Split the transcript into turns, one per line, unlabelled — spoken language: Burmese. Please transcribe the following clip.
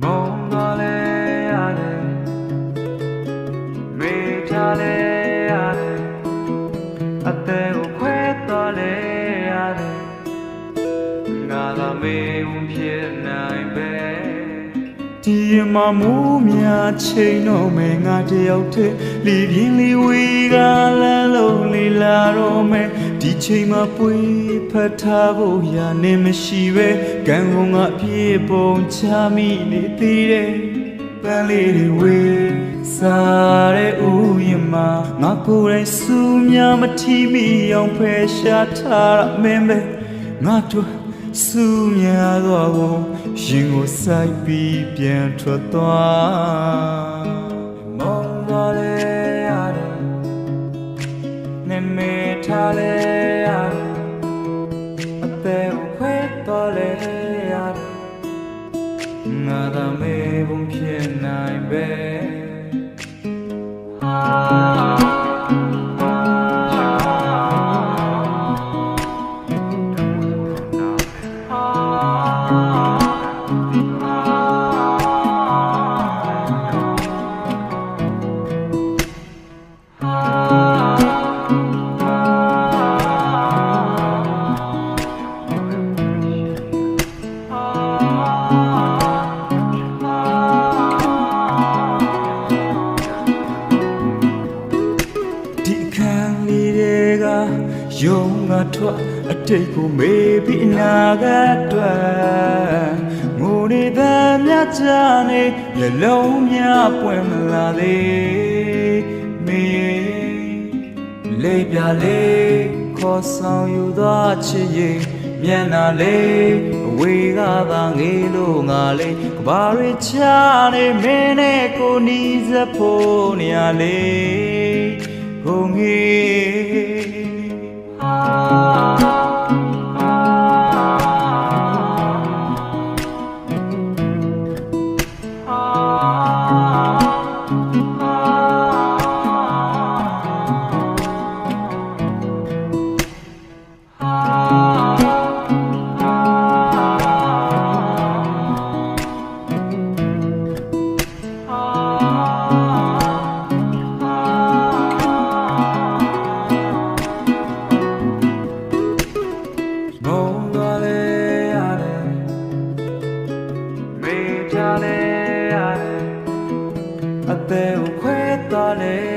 မုန်းသွားလဲရတယ်မေးထားလဲရတယ်အသက်ကိုခွဲသွားလဲရတယ်ငါသာမေးဝင်ဖြစ်နိုင်ပဲဒီမှာမူးများချိန်တော့မယ်ငါတယောက်တည်းလီပြင်းလီဝေးကလမ်းလုံးလီလာတော့မယ်ဒီချိန်မှာပွေဖတ်ထားဖို့ရနေမရှိပဲကံကုန်ကပြေပုံချမိနေသေးတယ်ပန်းလေးတွေဝေးစားတဲ့ဥယျာဉ်မှာငါကိုယ်တိုင်စူးများမထီမိအောင်ဖယ်ရှားထားမင်းပဲငါတို့စူးများသောကိုရင်ကိုစိုက်ပြီးပြန်ထွက်သွားမုန်းသွားလဲရတယ်နေမေထားလဲရတယ်အသက်ကိုခွဲသွားလဲရတယ်ငါသာမေးဖို့ဖြစ်နိုင်ပဲယုံငါထွက်အတိတ်ကိုမေးပြီးအနာဂတ်အတွက်ငိုနေတဲ့မြတ်ကြနေမျက်လုံးများပွင့်မလာသေးမေလေးပြလေးခေါ်ဆောင်ယူသွားချစ်ရင်မျက်နှာလေးအဝေးကသာငေးလို့ငါလေးကဘာတွေချနေမင်းနဲ့ကိုနီးစပ်ဖို့နေရလေးကိုငေးအသက်ကိုခွဲသွားလဲ